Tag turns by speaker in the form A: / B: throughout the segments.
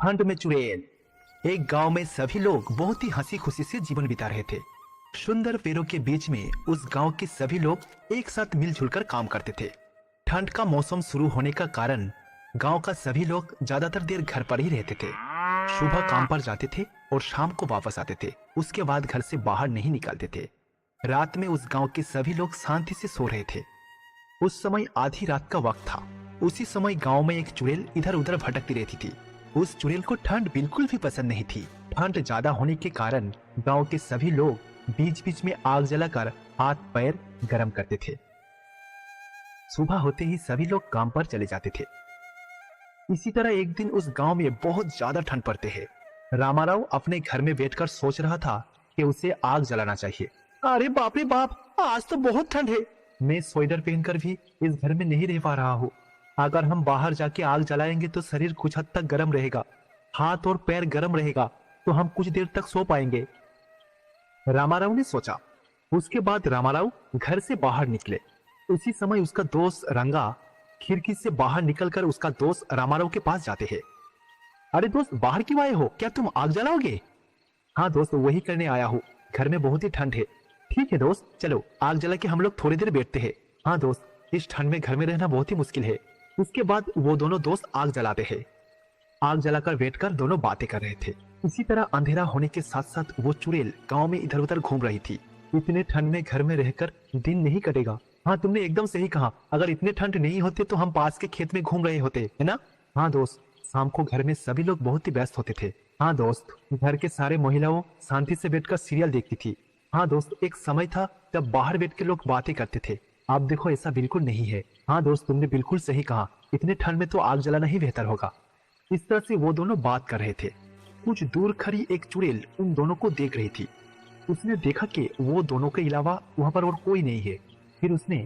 A: ठंड में चुड़ैल। एक गांव में सभी लोग बहुत ही हंसी खुशी से जीवन बिता रहे थे। सुंदर पेड़ों के बीच में उस गांव के सभी लोग एक साथ मिलजुल कर काम करते थे। ठंड का मौसम शुरू होने का कारण गांव का सभी लोग ज्यादातर देर घर पर ही रहते थे। सुबह काम पर जाते थे और शाम को वापस आते थे। उसके बाद घर से बाहर नहीं निकलते थे। रात में उस गांव के सभी लोग शांति से सो रहे थे। उस समय आधी रात का वक्त था। उसी समय गांव में एक चुड़ैल इधर उधर भटकती रहती थी। उस चुड़ैल को ठंड बिल्कुल भी पसंद नहीं थी। ठंड ज्यादा होने के कारण गांव के सभी लोग बीच बीच में आग जलाकर हाथ पैर गर्म करते थे। सुबह होते ही सभी लोग काम पर चले जाते थे। इसी तरह एक दिन उस गांव में बहुत ज्यादा ठंड पड़ते है। रामाराव अपने घर में बैठकर सोच रहा था कि उसे आग जलाना चाहिए। अरे बाप रे बाप, आज तो बहुत ठंड है। मैं स्वेटर पहनकर भी इस घर में नहीं रह पा रहा हूँ। अगर हम बाहर जाके आग जलाएंगे तो शरीर कुछ हद तक गर्म रहेगा, हाथ और पैर गर्म रहेगा, तो हम कुछ देर तक सो पाएंगे, रामाराव ने सोचा। उसके बाद रामाराव घर से बाहर निकले। उसी समय उसका दोस्त रंगा खिड़की से बाहर निकलकर उसका दोस्त रामाराव के पास जाते हैं। अरे दोस्त, बाहर क्यों आए हो? क्या तुम आग जलाओगे? हाँ दोस्त, वही करने आया हूँ। घर में बहुत ही ठंड है। ठीक है दोस्त, चलो आग जला के हम लोग थोड़ी देर बैठते हैं। हाँ दोस्त, इस ठंड में घर में रहना बहुत ही मुश्किल है। उसके बाद वो दोनों दोस्त आग जलाते हैं। आग जलाकर बैठकर दोनों बातें कर रहे थे। इसी तरह अंधेरा होने के साथ साथ वो चुड़ैल गांव में इधर उधर घूम रही थी। इतने ठंड में घर में रहकर दिन नहीं कटेगा। हाँ, तुमने एकदम सही कहा। अगर इतने ठंड नहीं होते तो हम पास के खेत में घूम रहे होते, है ना? हाँ दोस्त, शाम को घर में सभी लोग बहुत ही व्यस्त होते थे। हाँ दोस्त, घर के सारे महिलाओं शांति से बैठकर सीरियल देखती थी। हाँ दोस्त, एक समय था जब बाहर बैठ के लोग बातें करते थे। अब देखो ऐसा बिल्कुल नहीं है। हाँ दोस्त, तुमने बिल्कुल सही कहा। इतने ठंड में तो आग जलाना ही बेहतर होगा। इस तरह से वो दोनों बात कर रहे थे। कुछ दूर खड़ी एक चुड़ैल उन दोनों को देख रही थी। उसने देखा कि वो दोनों के अलावा वहाँ पर और कोई नहीं है। फिर उसने,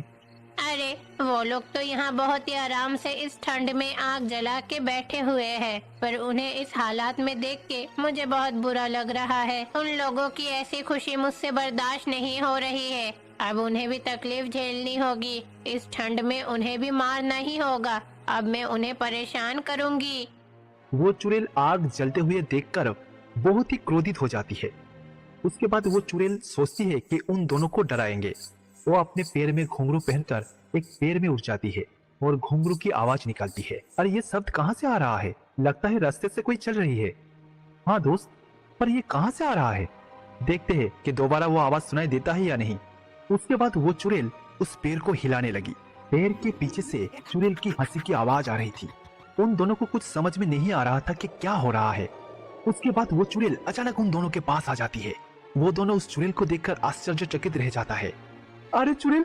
B: अरे वो लोग तो यहाँ बहुत ही आराम से इस ठंड में आग जला के बैठे हुए हैं, पर उन्हें इस हालात में देख के मुझे बहुत बुरा लग रहा है। उन लोगों की ऐसी खुशी मुझसे बर्दाश्त नहीं हो रही है। अब उन्हें भी तकलीफ झेलनी होगी। इस ठंड में उन्हें भी मारना ही होगा। अब मैं उन्हें परेशान करूँगी।
A: वो चुड़ैल आग जलते हुए देखकर बहुत ही क्रोधित हो जाती है। उसके बाद वो चुड़ैल सोचती है कि उन दोनों को डराएंगे। वो अपने पैर में घुंघरू पहनकर एक पैर में उठ जाती है और घुंघरू की आवाज निकालती है। अरे ये शब्द कहाँ से आ रहा है? लगता है रास्ते से कोई चल रही है। हाँ दोस्त, पर ये कहाँ से आ रहा है? देखते हैं कि दोबारा वो आवाज सुनाई देता है या नहीं। उसके बाद वो चुड़ैल उस पैर को हिलाने लगी। पैर के पीछे से चुड़ैल की हंसी की आवाज आ रही थी। उन दोनों को कुछ समझ में नहीं आ रहा था कि क्या हो रहा है। उसके बाद वो चुड़ैल अचानक उन दोनों के पास आ जाती है। वो दोनों उस चुड़ैल को देखकर आश्चर्यचकित रह जाता है। अरे चुड़ैल,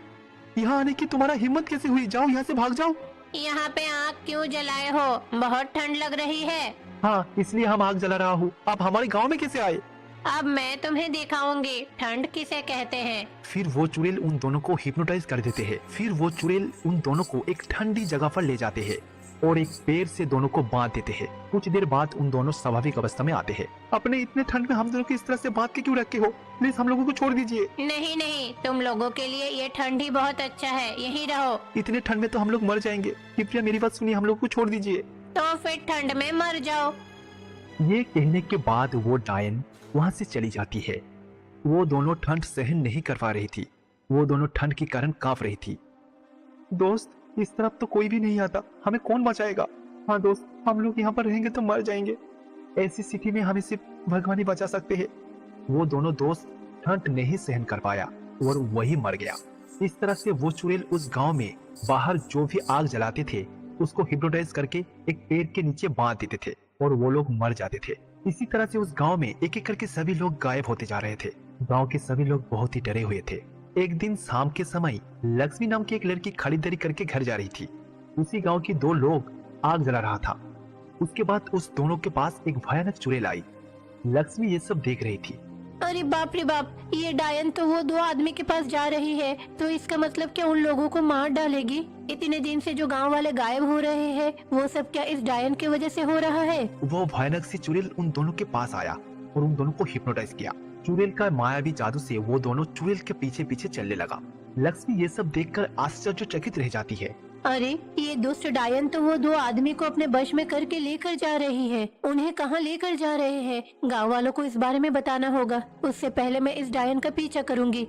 A: यहाँ आने की तुम्हारा हिम्मत कैसे हुई? जाओ यहाँ से, भाग जाओ।
B: यहाँ पे आग क्यों जलाए हो? बहुत ठंड लग रही है।
A: हाँ, इसलिए हम आग जला रहा हूँ। आप हमारे गांव में कैसे आए?
B: अब मैं तुम्हें दिखाऊंगी ठंड किसे कहते हैं।
A: फिर वो चुड़ैल उन दोनों को हिप्नोटाइज कर देते हैं। फिर वो चुड़ैल उन दोनों को एक ठंडी जगह पर ले जाते हैं और एक पैर से दोनों को बांध देते हैं। कुछ देर बाद उन दोनों स्वाभाविक अवस्था में आते हैं। अपने इतने ठंड में हम दोनों को इस तरह से बांध के क्यों रखे हो? प्लीज हम लोगों को छोड़ दीजिए।
B: नहीं नहीं, तुम लोगों के लिए ये ठंड ही बहुत अच्छा है, यहीं रहो।
A: इतने ठंड में तो हम लोग मर जाएंगे। कृपया मेरी बात सुनिए, हम लोग को छोड़ दीजिए।
B: तो फिर ठंड में मर जाओ।
A: ये कहने के बाद वो डायन वहाँ से चली जाती है। वो दोनों ठंड सहन नहीं कर पा रही थी। वो दोनों ठंड के कारण कांप रही थी। दोस्त, इस तरफ तो कोई भी नहीं आता, हमें कौन बचाएगा? हाँ दोस्त, हम लोग यहाँ पर रहेंगे तो मर जाएंगे। ऐसी स्थिति में हमें सिर्फ भगवान ही बचा सकते हैं। वो दोनों दोस्त ठंड नहीं सहन कर पाया और वही मर गया। इस तरह से वो चुड़ैल उस गांव में बाहर जो भी आग जलाते थे उसको हिप्नोटाइज करके एक पेड़ के नीचे बांध देते थे और वो लोग मर जाते थे। इसी तरह से उस गांव में एक एक करके सभी लोग गायब होते जा रहे थे। गांव के सभी लोग बहुत ही डरे हुए थे। एक दिन शाम के समय लक्ष्मी नाम की एक लड़की खरीदारी करके घर जा रही थी। उसी गांव की दो लोग आग जला रहा था। उसके बाद उस दोनों के पास एक भयानक चुड़ैल आई। लक्ष्मी ये सब देख रही थी।
B: अरे बाप रे बाप, ये डायन तो वो दो आदमी के पास जा रही है, तो इसका मतलब क्या उन लोगों को मार डालेगी? इतने दिन से जो गांव वाले गायब हो रहे हैं, वो सब क्या इस डायन की वजह से हो रहा है?
A: वो भयानक सी चुड़ैल उन दोनों के पास आया और उन दोनों को हिप्नोटाइज किया। चुड़ैल का मायावी जादू से वो दोनों चुड़ैल के पीछे पीछे चलने लगा। लक्ष्मी ये सब देखकर आश्चर्यचकित रह जाती है।
B: अरे ये दुष्ट डायन तो वो दो आदमी को अपने वश में करके लेकर जा रही है। उन्हें कहाँ लेकर जा रहे हैं? गांव वालों को इस बारे में बताना होगा। उससे पहले मैं इस डायन का पीछा करूंगी।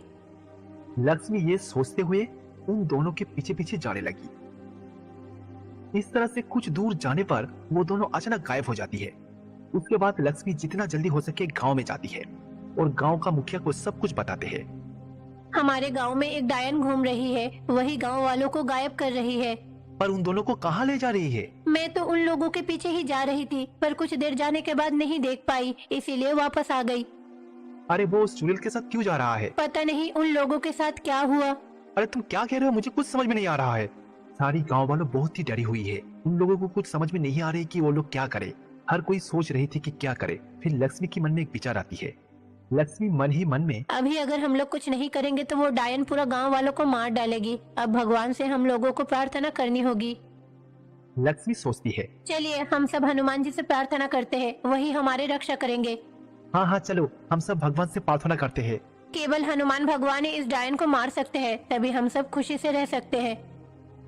A: लक्ष्मी ये सोचते हुए उन दोनों के पीछे पीछे जाने लगी। इस तरह से कुछ दूर जाने पर वो दोनों अचानक गायब हो जाती है। उसके बाद लक्ष्मी जितना जल्दी हो सके गांव में जाती है और गांव का मुखिया को सब कुछ बताते हैं।
B: हमारे गांव में एक डायन घूम रही है, वही गांव वालों को गायब कर रही है।
A: पर उन दोनों को कहाँ ले जा रही है?
B: मैं तो उन लोगों के पीछे ही जा रही थी, पर कुछ देर जाने के बाद नहीं देख पाई, इसीलिए वापस आ गई।
A: अरे वो उस चुड़ैल के साथ क्यों जा रहा है?
B: पता नहीं उन लोगों के साथ क्या हुआ।
A: अरे तुम क्या कह रहे हो? मुझे कुछ समझ में नहीं आ रहा है। सारी गांव वालों बहुत ही डरी हुई है। उन लोगों को कुछ समझ में नहीं आ रही कि वो लोग क्या करे। हर कोई सोच रही थी कि क्या करे। फिर लक्ष्मी के मन में एक विचार आती है। लक्ष्मी मन ही मन में,
B: अभी अगर हम लोग कुछ नहीं करेंगे तो वो डायन पूरा गांव वालों को मार डालेगी। अब भगवान से हम लोगों को प्रार्थना करनी होगी।
A: लक्ष्मी सोचती है,
B: चलिए हम सब हनुमान जी से प्रार्थना करते हैं, वही हमारी रक्षा करेंगे।
A: हाँ हाँ चलो हम सब भगवान से प्रार्थना करते हैं।
B: केवल हनुमान भगवान ही इस डायन को मार सकते हैं, तभी हम सब खुशी से रह सकते हैं।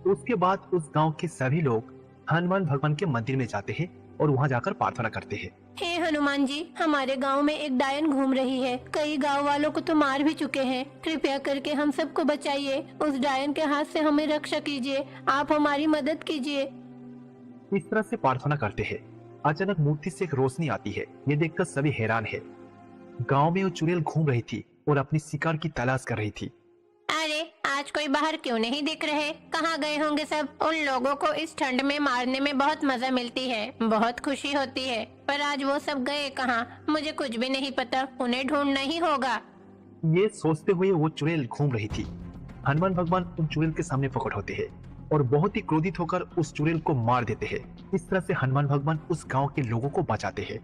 A: उसके बाद उस गांव के सभी लोग हनुमान भगवान के मंदिर में जाते हैं और वहां जाकर प्रार्थना करते हैं।
B: हे हनुमान जी, हमारे गांव में एक डायन घूम रही है। कई गांव वालों को तो मार भी चुके हैं। कृपया करके हम सबको बचाइए। उस डायन के हाथ से हमें रक्षा कीजिए। आप हमारी मदद कीजिए।
A: इस तरह से प्रार्थना करते हैं। अचानक मूर्ति से एक रोशनी आती है। ये देखकर सभी हैरान है। गांव में वो चुड़ैल घूम रही थी और अपनी शिकार की तलाश कर रही थी।
B: अरे आज कोई बाहर क्यों नहीं दिख रहे? कहाँ गए होंगे सब? उन लोगों को इस ठंड में मारने में बहुत मजा मिलती है, बहुत खुशी होती है, पर आज वो सब गए कहाँ? मुझे कुछ भी नहीं पता। उन्हें ढूंढना ही होगा।
A: ये सोचते हुए वो चुड़ैल घूम रही थी। हनुमान भगवान उन चुड़ैल के सामने प्रकट होते हैं और बहुत ही क्रोधित होकर उस चुड़ैल को मार देते हैं। इस तरह से हनुमान भगवान उस गांव के लोगों को बचाते हैं।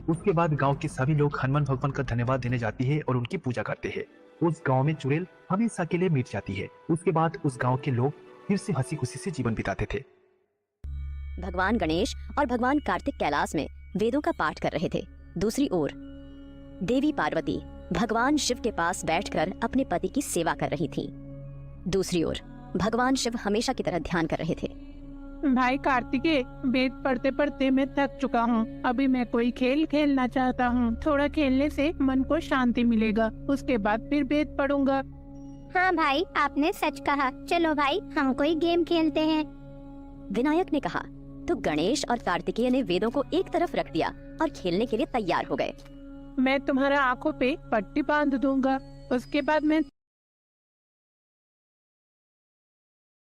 A: उसके बाद गांव के सभी लोग हनुमान भगवान का धन्यवाद देने जाती है और उनकी पूजा करते हैं। उस गांव में चुड़ैल हमेशा के लिए मिट जाती है। उसके बाद उस गांव के लोग फिर से हंसी खुशी से जीवन बिताते थे।
C: भगवान गणेश और भगवान कार्तिक कैलाश में वेदों का पाठ कर रहे थे। दूसरी ओर देवी पार्वती भगवान शिव के पास बैठकर अपने पति की सेवा कर रही थी। दूसरी ओर भगवान शिव हमेशा की तरह ध्यान कर रहे थे।
D: भाई कार्तिकेय, वेद पढ़ते पढ़ते मैं थक चुका हूँ। अभी मैं कोई खेल खेलना चाहता हूँ। थोड़ा खेलने से मन को शांति मिलेगा। उसके बाद फिर वेद पढ़ूंगा।
E: हाँ भाई, आपने सच कहा। चलो भाई, हम कोई गेम खेलते हैं।
C: विनायक ने कहा तो गणेश और कार्तिकेय ने वेदों को एक तरफ रख दिया और खेलने के लिए तैयार हो गए।
D: मैं तुम्हारा आंखों पे पट्टी बांध दूंगा। उसके बाद मैं